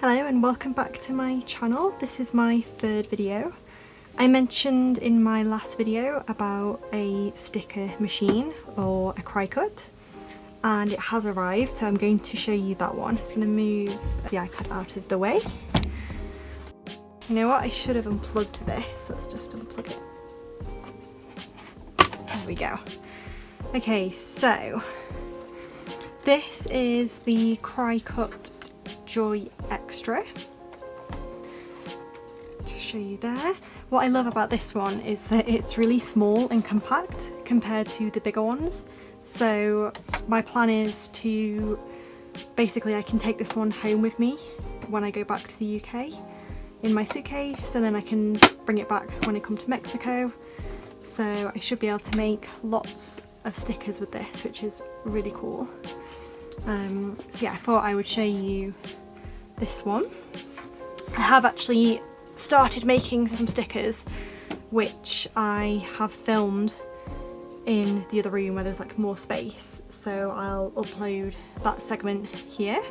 Hello and welcome back to my channel. This is my third video. I mentioned in my last video about a sticker machine or a Cricut, and it has arrived, so I'm going to show you that one. I'm just going to move the iPad out of the way. You know what, I should have unplugged this. Let's just unplug it. There we go. Okay, so this is the Cricut Joy Xtra. Just show you there. What I love about this one is that it's really small and compact compared to the bigger ones. So my plan is to basically I can take this one home with me when I go back to the UK in my suitcase, and then I can bring it back when I come to Mexico. So I should be able to make lots of stickers with this, which is really cool. So yeah, I thought I would show you this one. I have actually started making some stickers which I have filmed in the other room where there's like more space, so I'll upload that segment here.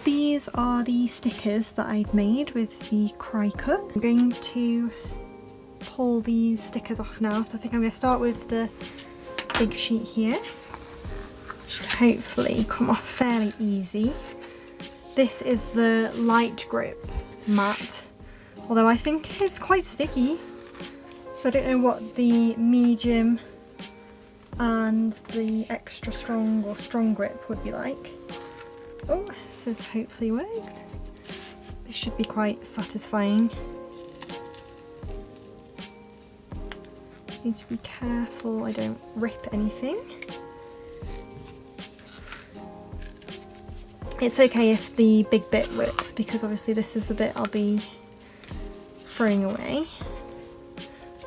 These are the stickers that I've made with the Cricut. I'm going to pull these stickers off now, so I think I'm going to start with the big sheet here. Should hopefully come off fairly easy. This is the light grip matte, although I think it's quite sticky, so I don't know what the medium and the extra strong or strong grip would be like. Oh, this has hopefully worked. This should be quite satisfying. Just need to be careful I don't rip anything. It's okay if the big bit rips, because obviously this is the bit I'll be throwing away.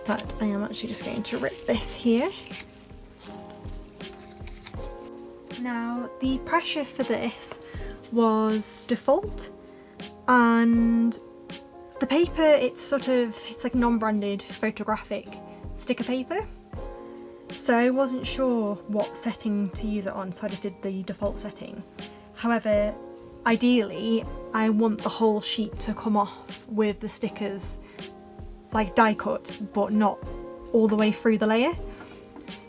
But I am actually just going to rip this here. Now, the pressure for this was default, and the paper, it's like non-branded photographic sticker paper, so I wasn't sure what setting to use it on, so I just did the default setting. However, ideally I want the whole sheet to come off with the stickers like die cut, but not all the way through the layer.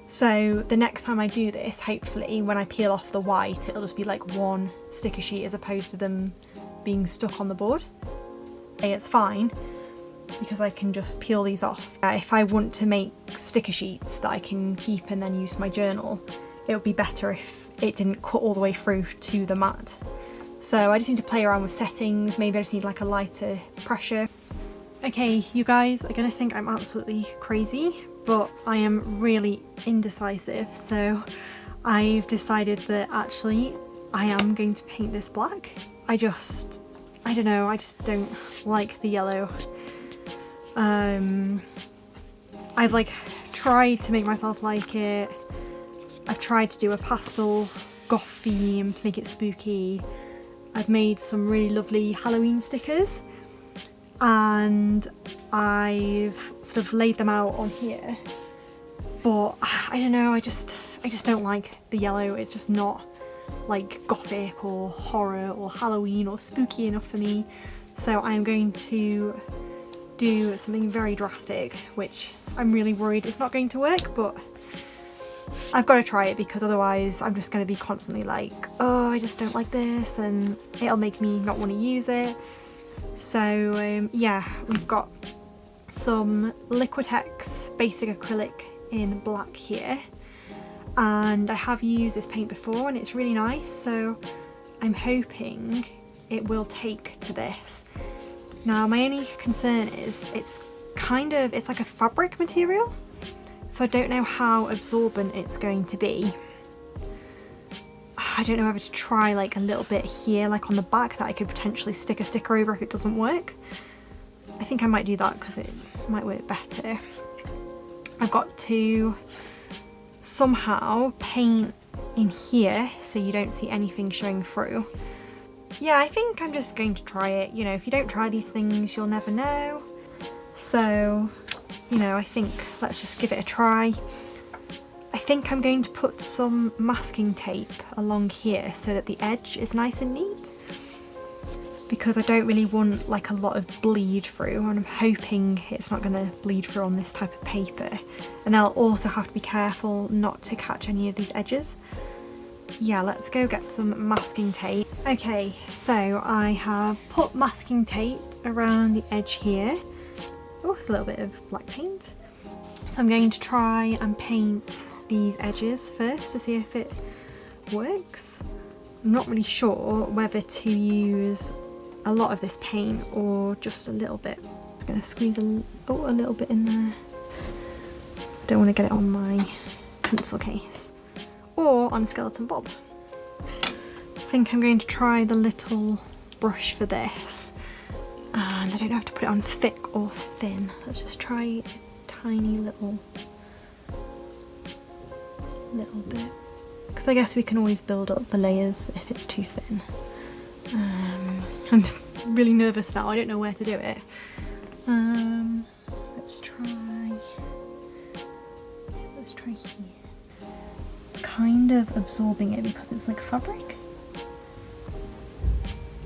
So the next time I do this, hopefully when I peel off the white, it'll just be like one sticker sheet as opposed to them being stuck on the board. It's fine because I can just peel these off. If I want to make sticker sheets that I can keep and then use for my journal, it would be better if it didn't cut all the way through to the mat. So I just need to play around with settings. Maybe I just need like a lighter pressure. Okay, you guys are gonna think I'm absolutely crazy, but I am really indecisive, so I've decided that actually I am going to paint this black. I don't know, I just don't like the yellow. I've like tried to make myself like it. I've tried to do a pastel goth theme to make it spooky. I've made some really lovely Halloween stickers, and I've sort of laid them out on here, but I don't know, I just don't like the yellow. It's just not like gothic or horror or Halloween or spooky enough for me, so I'm going to do something very drastic, which I'm really worried it's not going to work, but I've got to try it, because otherwise I'm just going to be constantly like, oh, I just don't like this, and it'll make me not want to use it. So yeah, we've got some Liquitex basic acrylic in black here, and I have used this paint before and it's really nice, so I'm hoping it will take to this. Now my only concern is it's like a fabric material, so I don't know how absorbent it's going to be. I don't know whether to try like a little bit here, like on the back, that I could potentially stick a sticker over if it doesn't work. I think I might do that because it might work better. I've got to somehow paint in here so you don't see anything showing through. Yeah, I think I'm just going to try it. You know, if you don't try these things, you'll never know. So, you know, I think let's just give it a try. I think I'm going to put some masking tape along here so that the edge is nice and neat, because I don't really want like a lot of bleed through, and I'm hoping it's not going to bleed through on this type of paper. And I'll also have to be careful not to catch any of these edges. Yeah, let's go get some masking tape. Okay, so I have put masking tape around the edge here. Oh, it's a little bit of black paint. So I'm going to try and paint these edges first to see if it works. I'm not really sure whether to use a lot of this paint or just a little bit. It's going to squeeze a little bit in there. I don't want to get it on my pencil case or on Skeleton Bob. I think I'm going to try the little brush for this, and I don't know if to put it on thick or thin. Let's just try a tiny little bit, because I guess we can always build up the layers if it's too thin. I'm really nervous now, I don't know where to do it. Let's try here. It's kind of absorbing it because it's like fabric.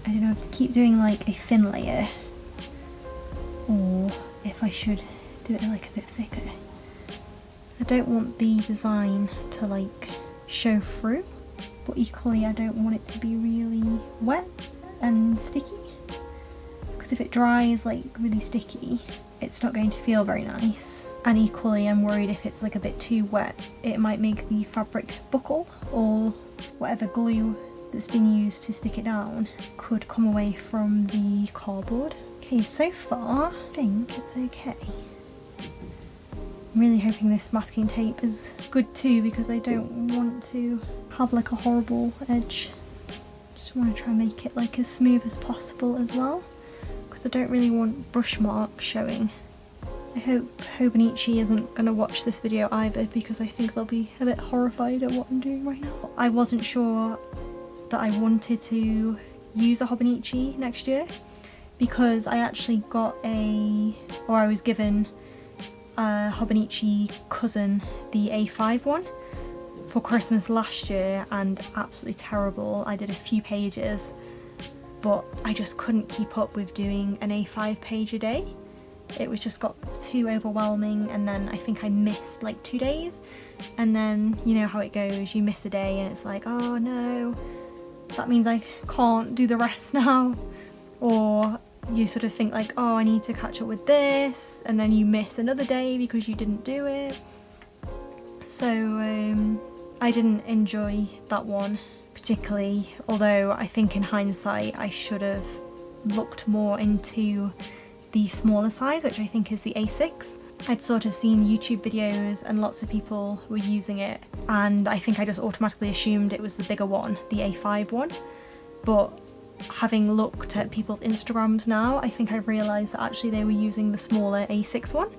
I don't know if to keep doing like a thin layer or if I should do it like a bit thicker. I don't want the design to like show through, but equally I don't want it to be really wet and sticky, because if it dries like really sticky, it's not going to feel very nice. And equally I'm worried if it's like a bit too wet, it might make the fabric buckle, or whatever glue that's been used to stick it down could come away from the cardboard. Okay, so far I think it's okay. I'm really hoping this masking tape is good too, because I don't want to have like a horrible edge. Just want to try and make it like as smooth as possible as well, because I don't really want brush marks showing. I hope Hobonichi isn't going to watch this video either, because I think they'll be a bit horrified at what I'm doing right now. I wasn't sure that I wanted to use a Hobonichi next year, because I actually got I was given a Hobonichi cousin, the A5 one, for Christmas last year, and absolutely terrible. I did a few pages, but I just couldn't keep up with doing an A5 page a day. It was just got too overwhelming, and then I think I missed like 2 days, and then you know how it goes, you miss a day and it's like, oh no, that means I can't do the rest now. Or you sort of think like, oh, I need to catch up with this, and then you miss another day because you didn't do it. So I didn't enjoy that one particularly, although I think in hindsight I should have looked more into the smaller size, which I think is the A6. I'd sort of seen YouTube videos and lots of people were using it, and I think I just automatically assumed it was the bigger one, the A5 one. But having looked at people's Instagrams now, I think I've realised that actually they were using the smaller A6 one,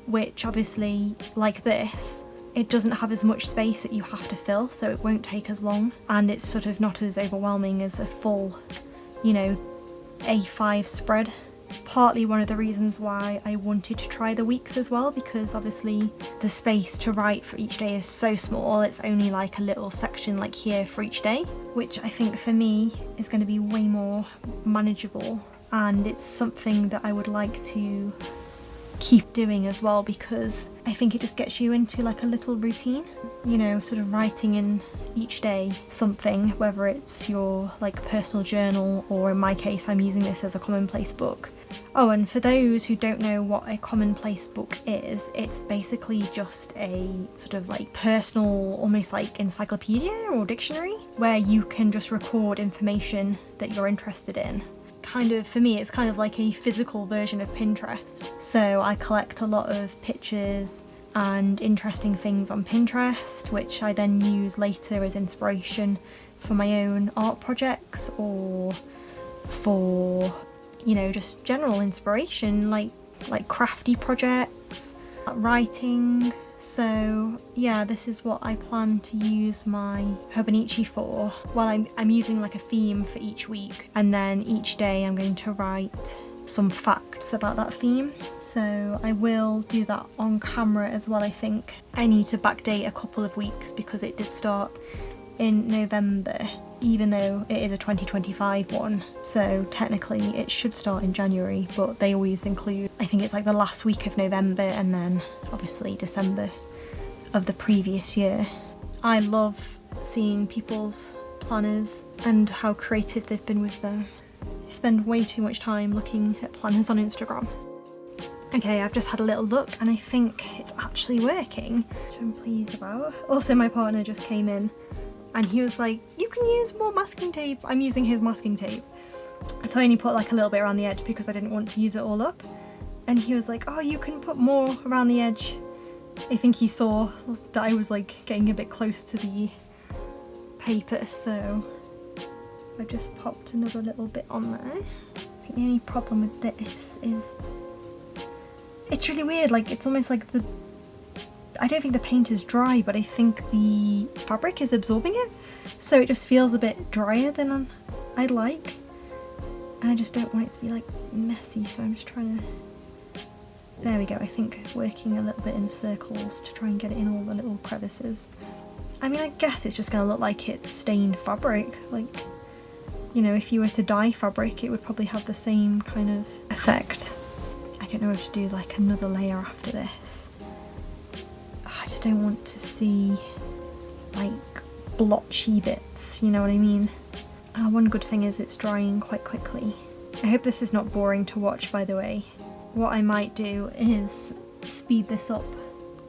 which obviously, like this, it doesn't have as much space that you have to fill, so it won't take as long, and it's sort of not as overwhelming as a full, you know, A5 spread. Partly one of the reasons why I wanted to try the weeks as well, because obviously the space to write for each day is so small. It's only like a little section like here for each day, which I think for me is going to be way more manageable, and it's something that I would like to keep doing as well, because I think it just gets you into like a little routine, you know, sort of writing in each day something, whether it's your like personal journal, or in my case I'm using this as a commonplace book. Oh, and for those who don't know what a commonplace book is, it's basically just a sort of like personal, almost like encyclopedia or dictionary, where you can just record information that you're interested in. Kind of, for me, it's kind of like a physical version of Pinterest. So I collect a lot of pictures and interesting things on Pinterest, which I then use later as inspiration for my own art projects, or for, you know, just general inspiration, like crafty projects, writing. So yeah, this is what I plan to use my Hobonichi for. Well, I'm using like a theme for each week, and then each day I'm going to write some facts about that theme. So I will do that on camera as well. I think I need to backdate a couple of weeks because it did start in November, even though it is a 2025 one. So technically it should start in January, but they always include, I think it's like the last week of November and then obviously December of the previous year. I love seeing people's planners and how creative they've been with them. I spend way too much time looking at planners on Instagram. Okay, I've just had a little look and I think it's actually working, which I'm pleased about. Also, my partner just came in and he was like, you can use more masking tape. I'm using his masking tape. So I only put like a little bit around the edge because I didn't want to use it all up. And he was like, oh, you can put more around the edge. I think he saw that I was like getting a bit close to the paper, so I just popped another little bit on there. I think the only problem with this is it's really weird, like it's almost like I don't think the paint is dry, but I think the fabric is absorbing it, so it just feels a bit drier than I'd like, and I just don't want it to be like messy, so I'm just trying to, there we go, I think working a little bit in circles to try and get it in all the little crevices. I mean, I guess it's just going to look like it's stained fabric, like, you know, if you were to dye fabric it would probably have the same kind of effect. I don't know if to do like another layer after this. I just don't want to see like blotchy bits, you know what I mean? One good thing is it's drying quite quickly. I hope this is not boring to watch, by the way. What I might do is speed this up.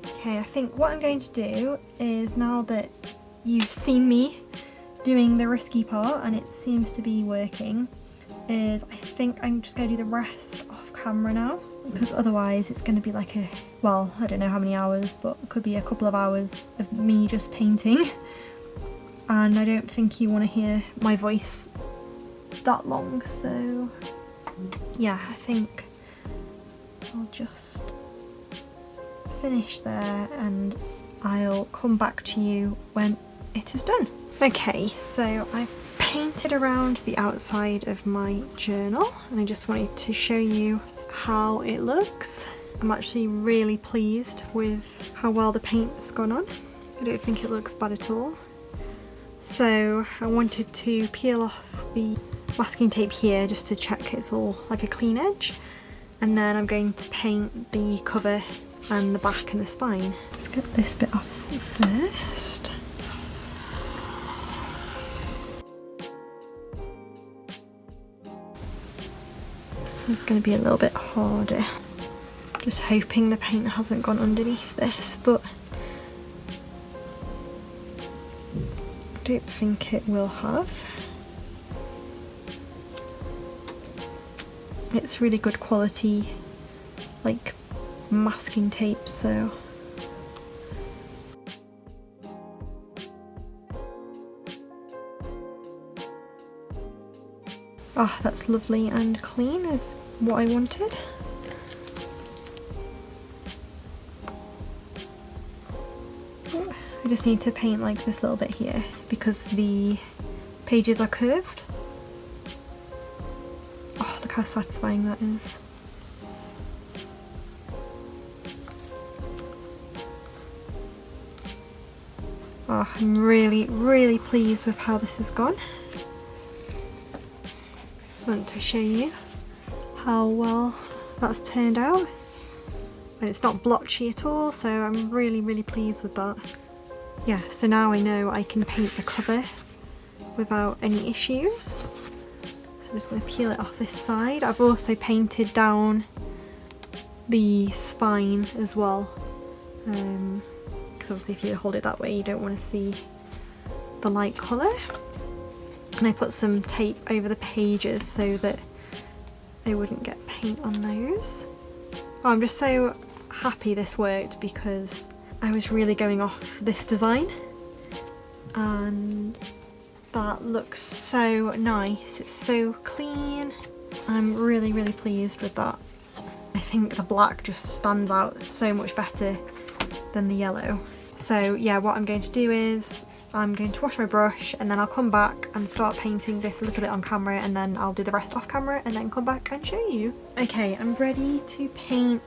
Okay, I think what I'm going to do is, now that you've seen me doing the risky part and it seems to be working, is I think I'm just going to do the rest off camera now, because otherwise it's going to be like a, well, I don't know how many hours, but it could be a couple of hours of me just painting, and I don't think you want to hear my voice that long, so yeah, I think I'll just finish there and I'll come back to you when it is done. Okay, so I've painted around the outside of my journal and I just wanted to show you how it looks. I'm actually really pleased with how well the paint's gone on. I don't think it looks bad at all. So I wanted to peel off the masking tape here just to check it's all like a clean edge, and then I'm going to paint the cover and the back and the spine. Let's get this bit off first. So it's going to be a little bit harder. Just hoping the paint hasn't gone underneath this, but I don't think it will have. It's really good quality, like masking tape, so ah, that's lovely and clean, is what I wanted. I just need to paint like this little bit here because the pages are curved. Oh, look how satisfying that is. Oh, I'm really, really pleased with how this has gone. Just want to show you how well that's turned out. And it's not blotchy at all, so I'm really, really pleased with that. Yeah, so now I know I can paint the cover without any issues. So I'm just going to peel it off this side. I've also painted down the spine as well. Because obviously if you hold it that way you don't want to see the light colour. And I put some tape over the pages so that I wouldn't get paint on those. Oh, I'm just so happy this worked because I was really going off this design, and that looks so nice. It's so clean. I'm really, really pleased with that. I think the black just stands out so much better than the yellow. So yeah, what I'm going to do is I'm going to wash my brush and then I'll come back and start painting this a little bit on camera, and then I'll do the rest off camera and then come back and show you. Okay, I'm ready to paint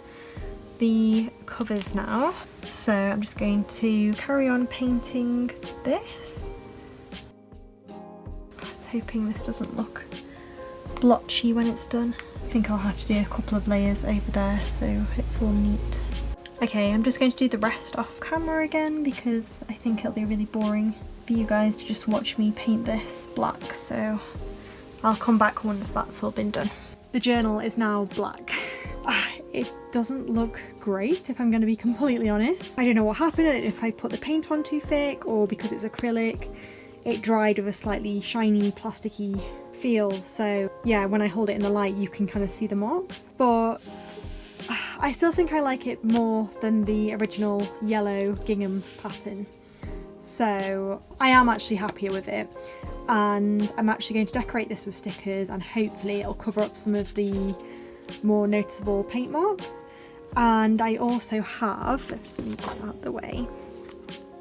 the covers now. So I'm just going to carry on painting this. I was hoping this doesn't look blotchy when it's done. I think I'll have to do a couple of layers over there so it's all neat. Okay, I'm just going to do the rest off camera again because I think it'll be really boring for you guys to just watch me paint this black, so I'll come back once that's all been done. The journal is now black. It doesn't look great, if I'm going to be completely honest. I don't know what happened, if I put the paint on too thick or because it's acrylic, it dried with a slightly shiny, plasticky feel. So yeah, when I hold it in the light you can kind of see the marks, but I still think I like it more than the original yellow gingham pattern. So I am actually happier with it, and I'm actually going to decorate this with stickers and hopefully it'll cover up some of the more noticeable paint marks. And I also have, let's just move this out of the way,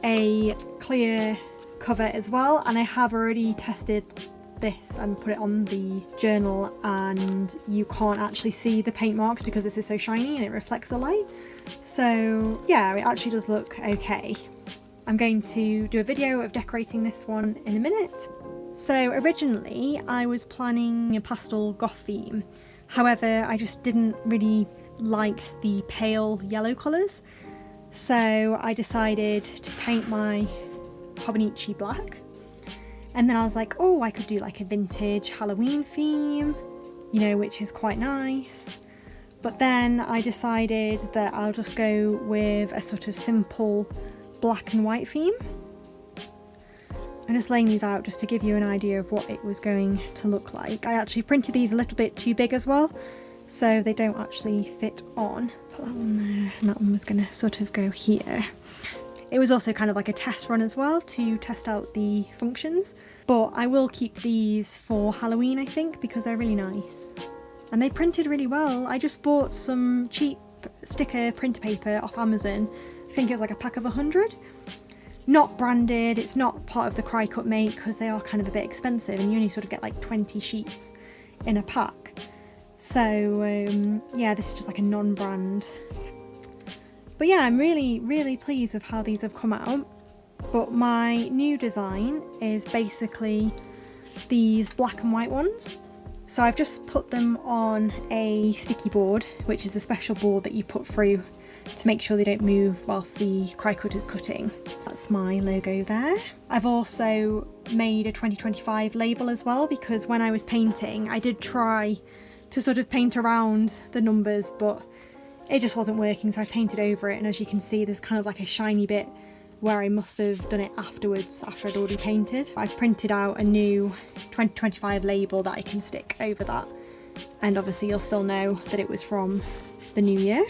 a clear cover as well, and I have already tested this and put it on the journal, and you can't actually see the paint marks because this is so shiny and it reflects the light. So yeah, it actually does look okay. I'm going to do a video of decorating this one in a minute. So originally I was planning a pastel goth theme, however I just didn't really like the pale yellow colours, so I decided to paint my Hobonichi black. And then I was like, oh, I could do like a vintage Halloween theme, you know, which is quite nice. But then I decided that I'll just go with a sort of simple black and white theme. I'm just laying these out just to give you an idea of what it was going to look like. I actually printed these a little bit too big as well, so they don't actually fit on. Put that one there, and that one was going to sort of go here. It was also kind of like a test run as well to test out the functions, but I will keep these for Halloween I think because they're really nice. And they printed really well. I just bought some cheap sticker printer paper off Amazon. I think it was like a pack of 100. Not branded, it's not part of the Cricut make because they are kind of a bit expensive and you only sort of get like 20 sheets in a pack. So yeah, this is just like a non-brand. But yeah, I'm really, really pleased with how these have come out. But my new design is basically these black and white ones. So I've just put them on a sticky board, which is a special board that you put through to make sure they don't move whilst the Cricut is cutting. That's my logo there. I've also made a 2025 label as well because when I was painting, I did try to sort of paint around the numbers, but it just wasn't working, so I painted over it, and as you can see there's kind of like a shiny bit where I must have done it afterwards after I'd already painted. I've printed out a new 2025 label that I can stick over that, and obviously you'll still know that it was from the new year.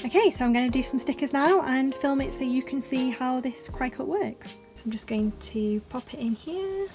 Okay, so I'm going to do some stickers now and film it so you can see how this Cricut works. So I'm just going to pop it in here.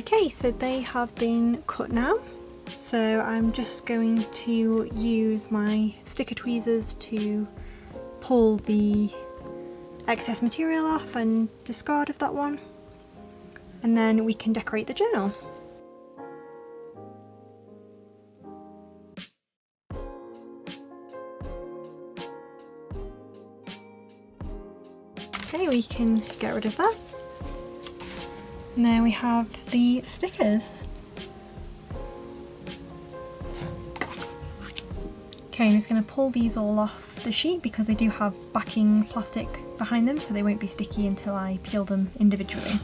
Okay, so they have been cut now. So I'm just going to use my sticker tweezers to pull the excess material off and discard of that one, and then we can decorate the journal. Okay, we can get rid of that. And there we have the stickers. Okay, I'm just going to pull these all off the sheet because they do have backing plastic behind them, so they won't be sticky until I peel them individually.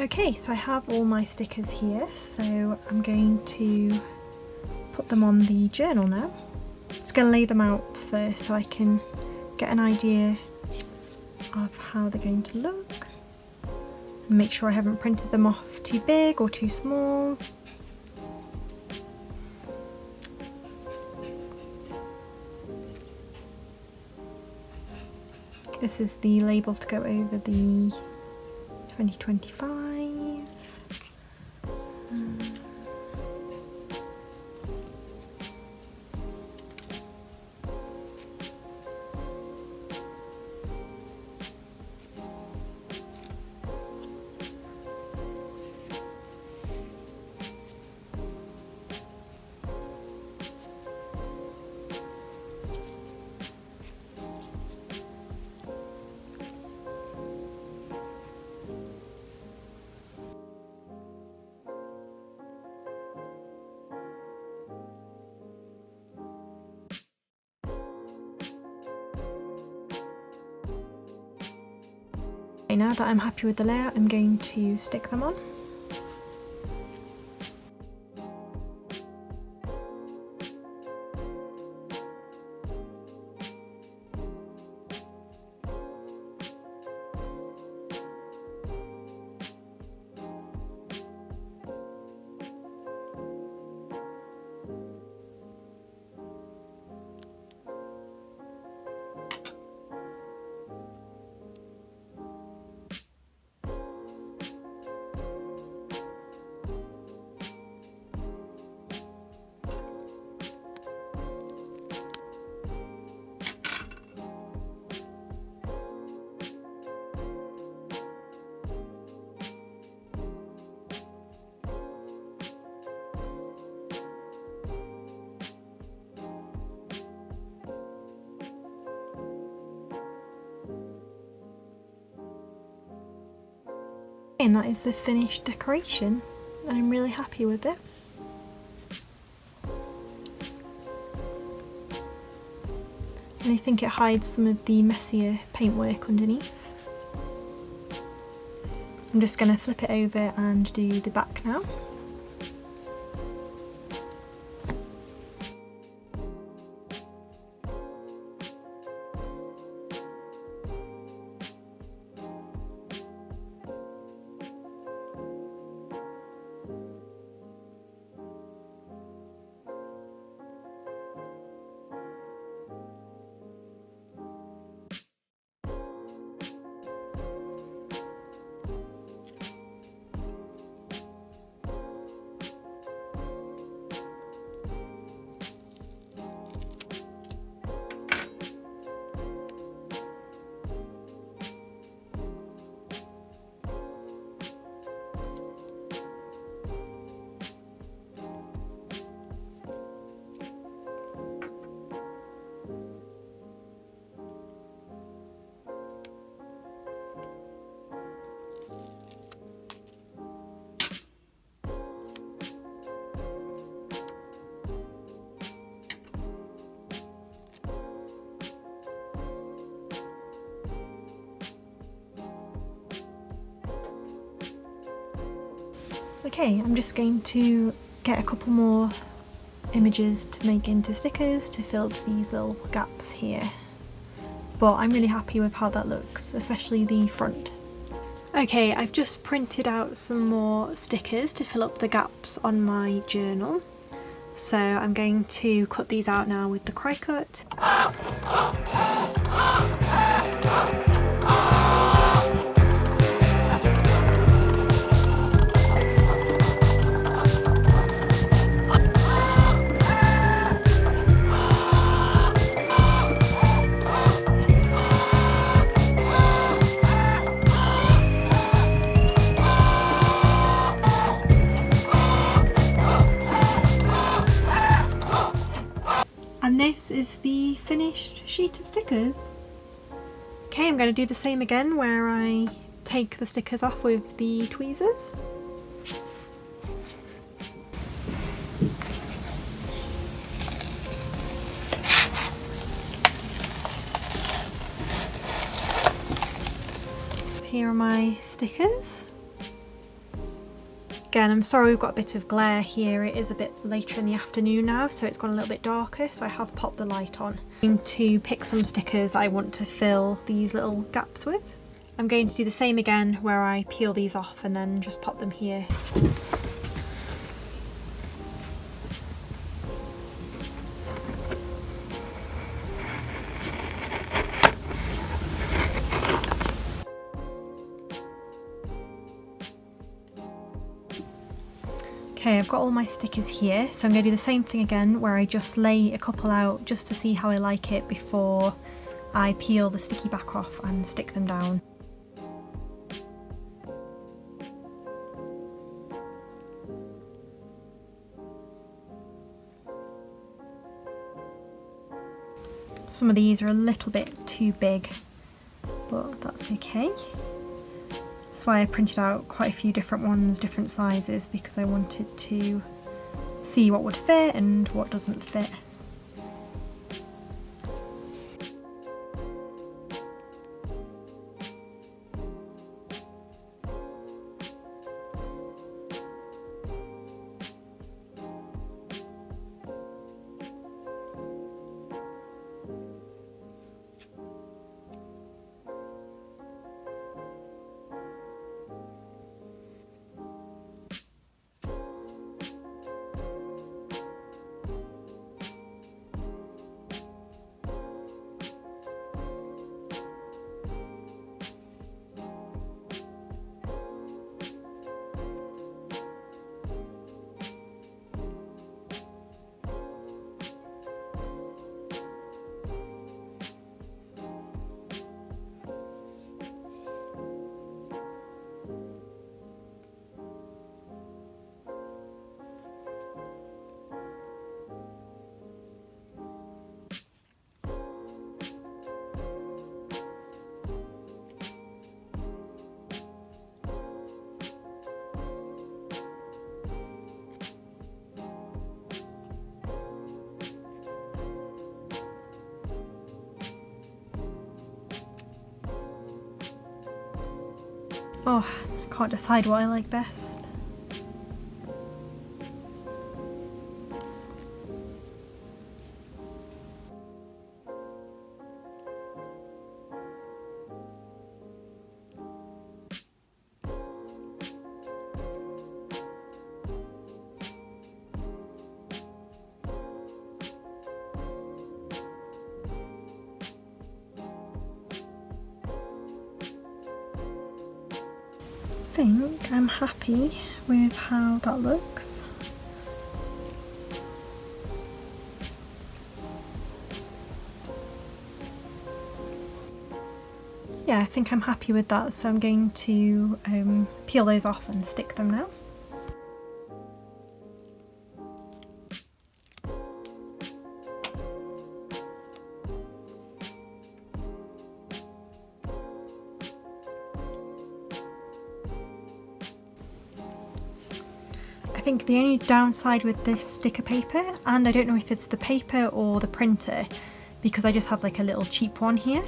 Okay, so I have all my stickers here, so I'm going to put them on the journal now. I'm just going to lay them out first so I can get an idea of how they're going to look and make sure I haven't printed them off too big or too small. This is the label to go over the 2025. Now that I'm happy with the layout, I'm going to stick them on. And that is the finished decoration, and I'm really happy with it. And I think it hides some of the messier paintwork underneath. I'm just going to flip it over and do the back now. Okay, I'm just going to get a couple more images to make into stickers to fill these little gaps here. But I'm really happy with how that looks, especially the front. Okay, I've just printed out some more stickers to fill up the gaps on my journal. So I'm going to cut these out now with the Cricut. And this is the finished sheet of stickers. Okay, I'm going to do the same again where I take the stickers off with the tweezers. Here are my stickers. Again, I'm sorry we've got a bit of glare here. It is a bit later in the afternoon now, so it's gone a little bit darker, so I have popped the light on. I'm going to pick some stickers I want to fill these little gaps with. I'm going to do the same again where I peel these off and then just pop them here. Okay, I've got all my stickers here, so I'm going to do the same thing again where I just lay a couple out just to see how I like it before I peel the sticky back off and stick them down. Some of these are a little bit too big, but that's okay. That's why I printed out quite a few different ones, different sizes, because I wanted to see what would fit and what doesn't fit. Oh, I can't decide what I like best. I think I'm happy with how that looks. Yeah, I think I'm happy with that, so I'm going to peel those off and stick them now. I think the only downside with this sticker paper, and I don't know if it's the paper or the printer, because I just have like a little cheap one here,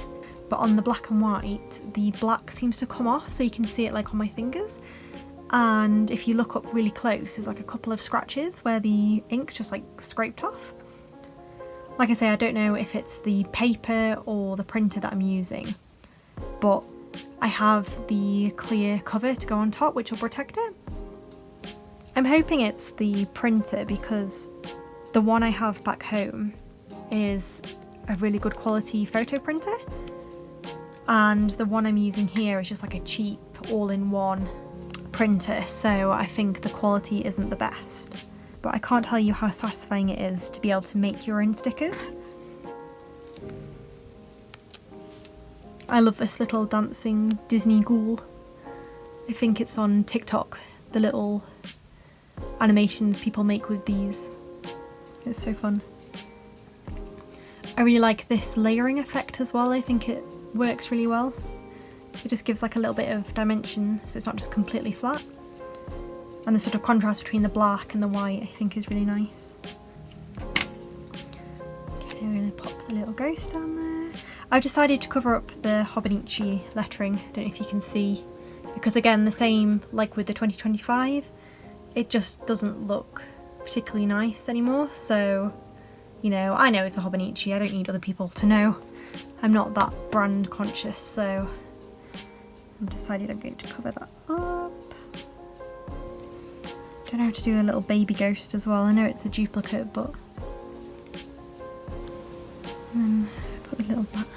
but on the black and white, the black seems to come off, so you can see it like on my fingers. And if you look up really close, there's like a couple of scratches where the ink's just like scraped off. Like I say, I don't know if it's the paper or the printer that I'm using, but I have the clear cover to go on top, which will protect it. I'm hoping it's the printer because the one I have back home is a really good quality photo printer, and the one I'm using here is just like a cheap all-in-one printer, so I think the quality isn't the best. But I can't tell you how satisfying it is to be able to make your own stickers. I love this little dancing Disney ghoul. I think it's on TikTok, the little animations people make with these. It's so fun. I really like this layering effect as well. I think it works really well. It just gives like a little bit of dimension, so it's not just completely flat. And the sort of contrast between the black and the white I think is really nice. Okay, I'm going to pop the little ghost down there. I've decided to cover up the Hobonichi lettering, I don't know if you can see, because again, the same like with the 2025, it just doesn't look particularly nice anymore. So, you know, I know it's a Hobonichi, I don't need other people to know. I'm not that brand conscious, so I've decided I'm going to cover that up. Don't know how to do a little baby ghost as well. I know it's a duplicate, but and then put the little bat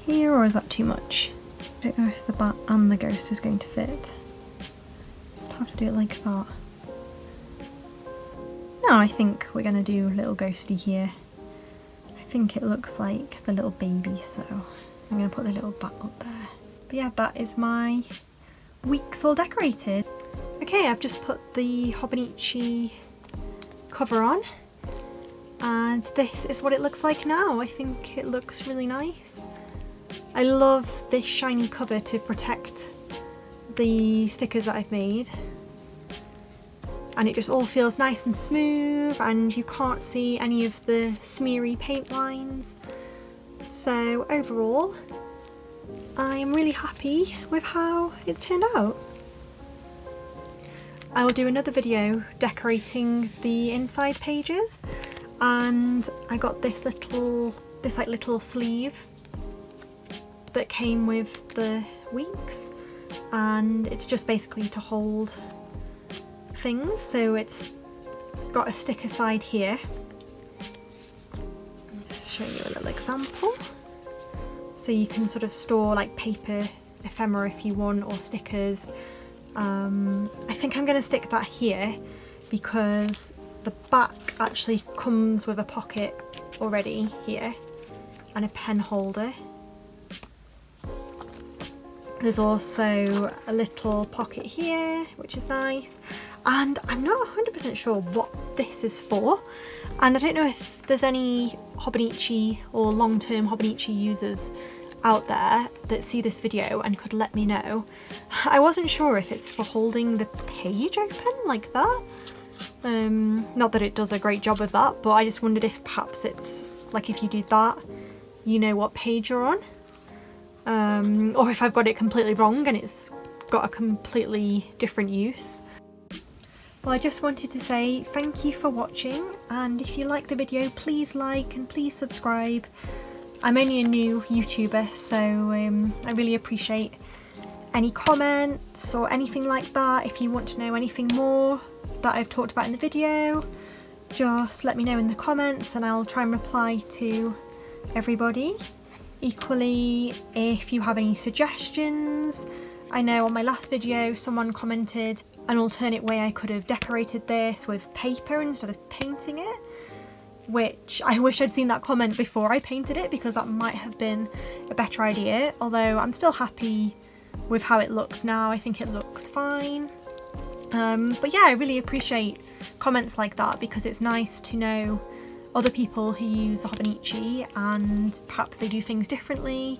here, or is that too much? I don't know if the bat and the ghost is going to fit. I'll have to do it like that. No, I think we're going to do a little ghosty here. I think it looks like the little baby, so I'm going to put the little bat up there. But yeah, that is my weeks all decorated. Okay, I've just put the Hobonichi cover on, and this is what it looks like now. I think it looks really nice. I love this shiny cover to protect the stickers that I've made, and it just all feels nice and smooth, and you can't see any of the smeary paint lines. So overall, I'm really happy with how it's turned out. I will do another video decorating the inside pages, and I got this little sleeve that came with the weeks, and it's just basically to hold things. So it's got a sticker side here. I'll just show you a little example. So you can sort of store like paper ephemera if you want, or stickers. I think I'm going to stick that here because the back actually comes with a pocket already here and a pen holder. There's also a little pocket here, which is nice, and I'm not 100% sure what this is for, and I don't know if there's any Hobonichi or long-term Hobonichi users out there that see this video and could let me know. I wasn't sure if it's for holding the page open like that. Not that it does a great job of that, but I just wondered if perhaps it's like if you do that, you know what page you're on. Or if I've got it completely wrong and it's got a completely different use. Well, I just wanted to say thank you for watching, and if you like the video, please like and please subscribe. I'm only a new YouTuber, so I really appreciate any comments or anything like that. If you want to know anything more that I've talked about in the video, just let me know in the comments and I'll try and reply to everybody. Equally, if you have any suggestions, I know on my last video someone commented an alternate way I could have decorated this with paper instead of painting it, which I wish I'd seen that comment before I painted it, because that might have been a better idea, although I'm still happy with how it looks now. I think it looks fine. But yeah, I really appreciate comments like that, because it's nice to know other people who use the Hobonichi and perhaps they do things differently,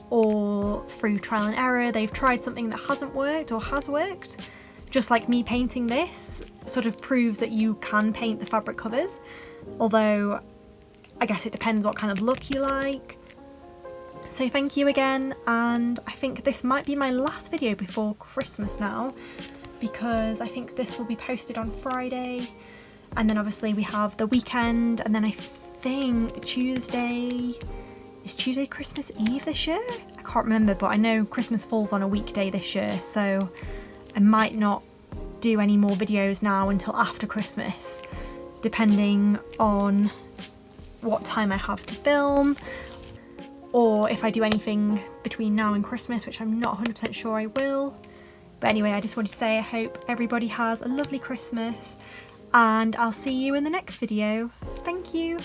or through trial and error they've tried something that hasn't worked or has worked. Just like me painting this sort of proves that you can paint the fabric covers, although I guess it depends what kind of look you like. So thank you again, and I think this might be my last video before Christmas now, because I think this will be posted on Friday, and then obviously we have the weekend, and then I think Tuesday, is Tuesday Christmas Eve this year? I can't remember, but I know Christmas falls on a weekday this year, so I might not do any more videos now until after Christmas, depending on what time I have to film, or if I do anything between now and Christmas, which I'm not 100% sure I will. But anyway, I just wanted to say I hope everybody has a lovely Christmas, and I'll see you in the next video. Thank you!